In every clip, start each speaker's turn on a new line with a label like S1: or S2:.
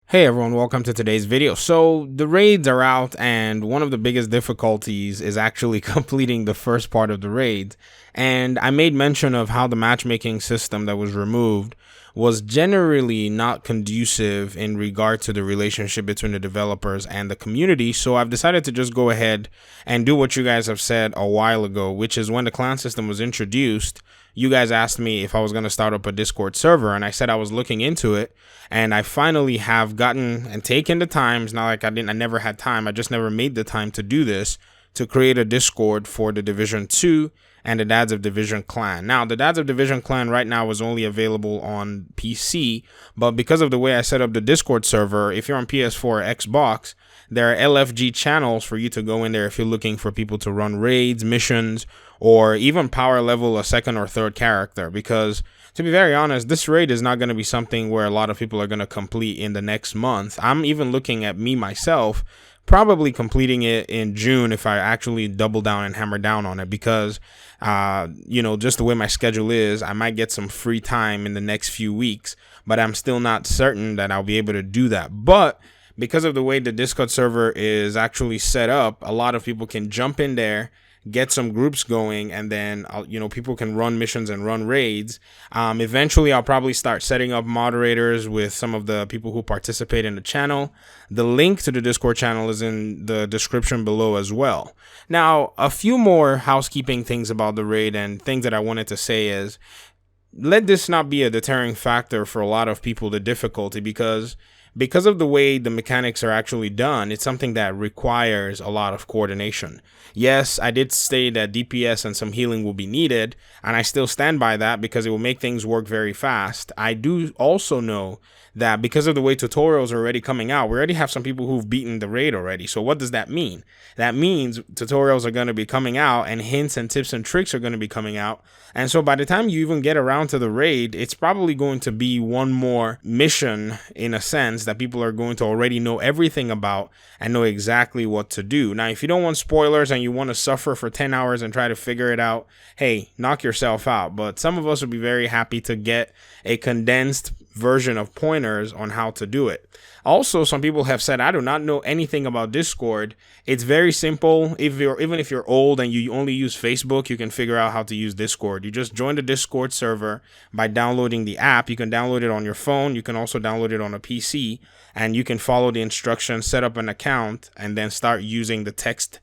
S1: Hey everyone, welcome to today's video. So the raids are out, and one of the biggest difficulties is actually completing the first part of the raids. And I made mention of how the matchmaking system that was removed was generally not conducive in regard to the relationship between the developers and the community. So I've decided to just go ahead and do what you guys have said a while ago, which is when the clan system was introduced, you guys asked me if I was going to start up a Discord server, and I said I was looking into it, and I finally have gotten and taken the time. It's not like I never had time. I just never made the time to do this, to create a Discord for the Division 2 and the Dads of Division clan. Now, the Dads of Division clan right now is only available on PC, but because of the way I set up the Discord server, if you're on PS4 or Xbox, there are LFG channels for you to go in there if you're looking for people to run raids, missions, or even power level a second or third character. Because to be very honest, this raid is not going to be something where a lot of people are going to complete in the next month. I'm even looking at me myself probably completing it in June if I actually double down and hammer down on it, because just the way my schedule is, I might get some free time in the next few weeks, but I'm still not certain that I'll be able to do that. But because of the way the Discord server is actually set up, a lot of people can jump in there, get some groups going, and then people can run missions and run raids. Eventually I'll probably start setting up moderators with some of the people who participate in the channel. The link to the Discord channel is in the description below as well. Now, a few more housekeeping things about the raid and things that I wanted to say is, let this not be a deterring factor for a lot of people, the difficulty, because of the way the mechanics are actually done, it's something that requires a lot of coordination. Yes, I did say that DPS and some healing will be needed, and I still stand by that because it will make things work very fast. I do also know that because of the way tutorials are already coming out, we already have some people who've beaten the raid already. So what does that mean? That means tutorials are going to be coming out, and hints and tips and tricks are going to be coming out. And so by the time you even get around to the raid, it's probably going to be one more mission, in a sense, that people are going to already know everything about and know exactly what to do. Now, if you don't want spoilers and you want to suffer for 10 hours and try to figure it out, hey, knock yourself out. But some of us would be very happy to get a condensed version of pointers on how to do it. Also, some people have said, I do not know anything about Discord. It's very simple. Even if you're old and you only use Facebook, you can figure out how to use Discord. You just join the Discord server by downloading the app. You can download it on your phone. You can also download it on a PC, and you can follow the instructions, set up an account, and then start using the text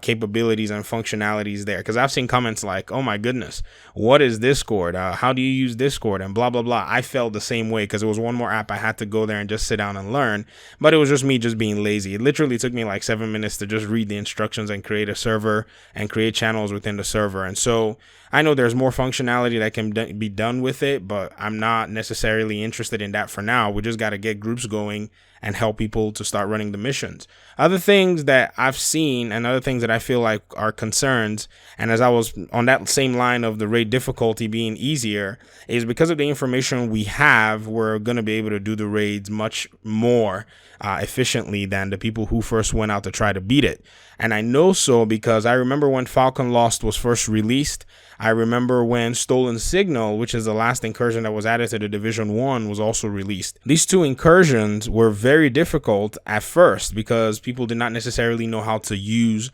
S1: capabilities and functionalities there. Because I've seen comments like, oh my goodness, what is Discord? How do you use Discord? And blah blah blah. I felt the same way because it was one more app I had to go there and just sit down and learn, but it was just me just being lazy. It literally took me like 7 minutes to just read the instructions and create a server and create channels within the server. And so I know there's more functionality that can be done with it, but I'm not necessarily interested in that for now. We just got to get groups going and help people to start running the missions. Other things that I've seen and other things that I feel like are concerns, and as I was on that same line of the raid difficulty being easier, is because of the information we have, we're going to be able to do the raids much more efficiently than the people who first went out to try to beat it. And I know so because I remember when Falcon Lost was first released. I remember when Stolen Signal, which is the last incursion that was added to the Division 1, was also released. These two incursions were very difficult at first because people did not necessarily know how to use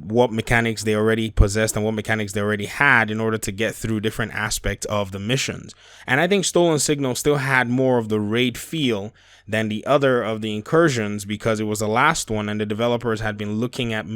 S1: what mechanics they already possessed and what mechanics they already had in order to get through different aspects of the missions. And I think Stolen Signal still had more of the raid feel than the other of the incursions because it was the last one, and the developers had been looking at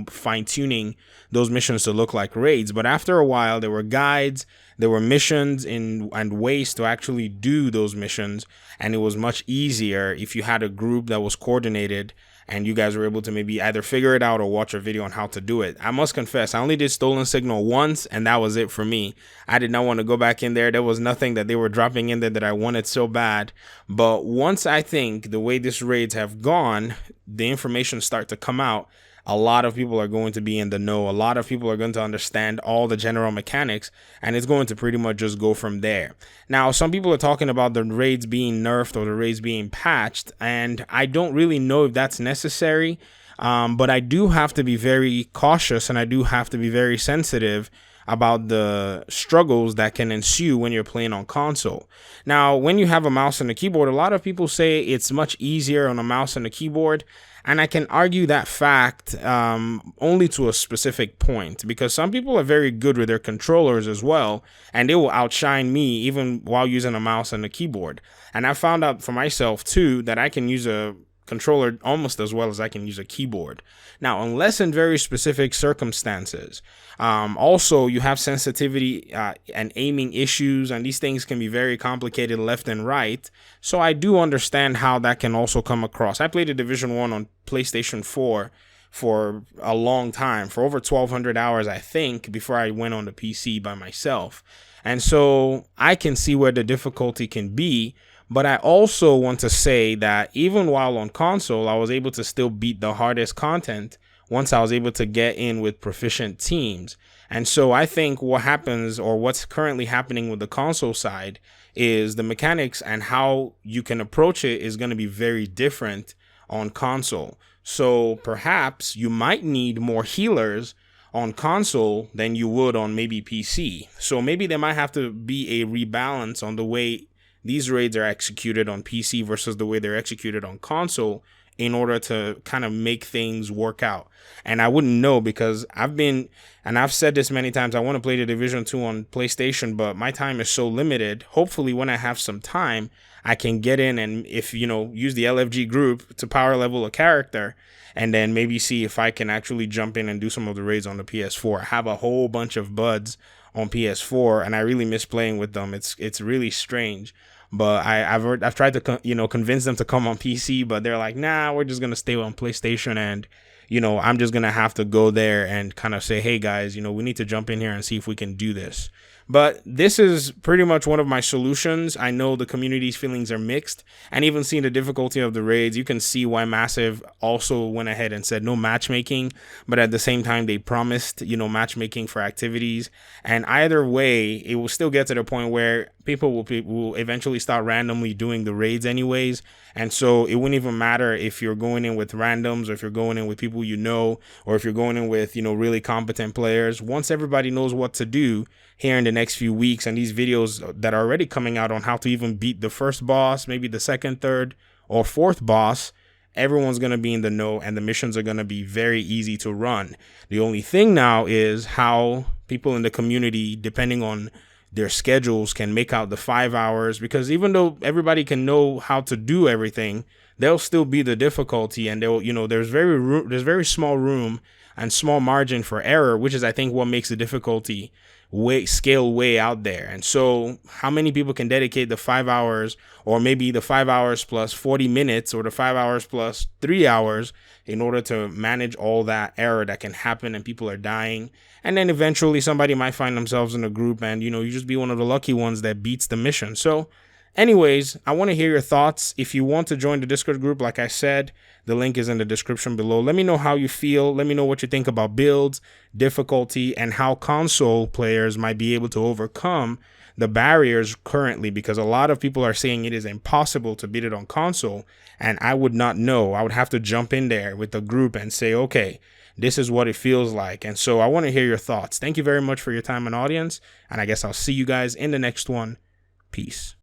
S1: fine-tuning those missions to look like raids. But after a while, there were guides, there were missions and ways to actually do those missions, and it was much easier if you had a group that was coordinated and you guys were able to maybe either figure it out or watch a video on how to do it. I must confess, I only did Stolen Signal once, and that was it for me. I did not want to go back in there. There was nothing that they were dropping in there that I wanted so bad. But once I think the way these raids have gone, the information start to come out, a lot of people are going to be in the know. A lot of people are going to understand all the general mechanics, and it's going to pretty much just go from there. Now, some people are talking about the raids being nerfed or the raids being patched, and I don't really know if that's necessary, but I do have to be very cautious, and I do have to be very sensitive about the struggles that can ensue when you're playing on console. Now, when you have a mouse and a keyboard, a lot of people say it's much easier on a mouse and a keyboard. And I can argue that fact only to a specific point, because some people are very good with their controllers as well, and they will outshine me even while using a mouse and a keyboard. And I found out for myself too that I can use a controller almost as well as I can use a keyboard. Now, unless in very specific circumstances. Also, you have sensitivity and aiming issues, and these things can be very complicated left and right. So I do understand how that can also come across. I played a Division 1 on PlayStation 4 for a long time, for over 1,200 hours, I think, before I went on the PC by myself. And so I can see where the difficulty can be. But I also want to say that even while on console, I was able to still beat the hardest content once I was able to get in with proficient teams. And so I think what happens, or what's currently happening with the console side, is the mechanics and how you can approach it is going to be very different on console. So perhaps you might need more healers on console than you would on maybe PC. So maybe there might have to be a rebalance on the way these raids are executed on PC versus the way they're executed on console in order to kind of make things work out. And I wouldn't know, because I've said this many times, I want to play the Division 2 on PlayStation, but my time is so limited. Hopefully when I have some time, I can get in and use the LFG group to power level a character, and then maybe see if I can actually jump in and do some of the raids on the PS4. I have a whole bunch of buds on PS4, and I really miss playing with them. It's really strange. But I've tried to convince them to come on PC, but they're like, nah, we're just gonna stay on PlayStation, and I'm just gonna have to go there and kind of say, hey guys, we need to jump in here and see if we can do this. But this is pretty much one of my solutions. I know the community's feelings are mixed, and even seeing the difficulty of the raids, you can see why Massive also went ahead and said no matchmaking, but at the same time they promised, matchmaking for activities. And either way, it will still get to the point where people will eventually start randomly doing the raids anyways. And so it wouldn't even matter if you're going in with randoms, or if you're going in with people or if you're going in with really competent players. Once everybody knows what to do here in the next few weeks, and these videos that are already coming out on how to even beat the first boss, maybe the second, third, or fourth boss, everyone's going to be in the know, and the missions are going to be very easy to run. The only thing now is how people in the community, depending on their schedules, can make out the 5 hours, because even though everybody can know how to do everything, there'll still be the difficulty, and there's very small room and small margin for error, which is, I think, what makes the difficulty scale way out there. And so how many people can dedicate the 5 hours, or maybe the 5 hours plus 40 minutes, or the 5 hours plus 3 hours, in order to manage all that error that can happen and people are dying? And then eventually somebody might find themselves in a group, and you just be one of the lucky ones that beats the mission. So anyways, I want to hear your thoughts. If you want to join the Discord group, like I said, the link is in the description below. Let me know how you feel. Let me know what you think about builds, difficulty, and how console players might be able to overcome the barriers currently, because a lot of people are saying it is impossible to beat it on console, and I would not know. I would have to jump in there with the group and say, okay, this is what it feels like. And so I want to hear your thoughts. Thank you very much for your time and audience, and I guess I'll see you guys in the next one. Peace.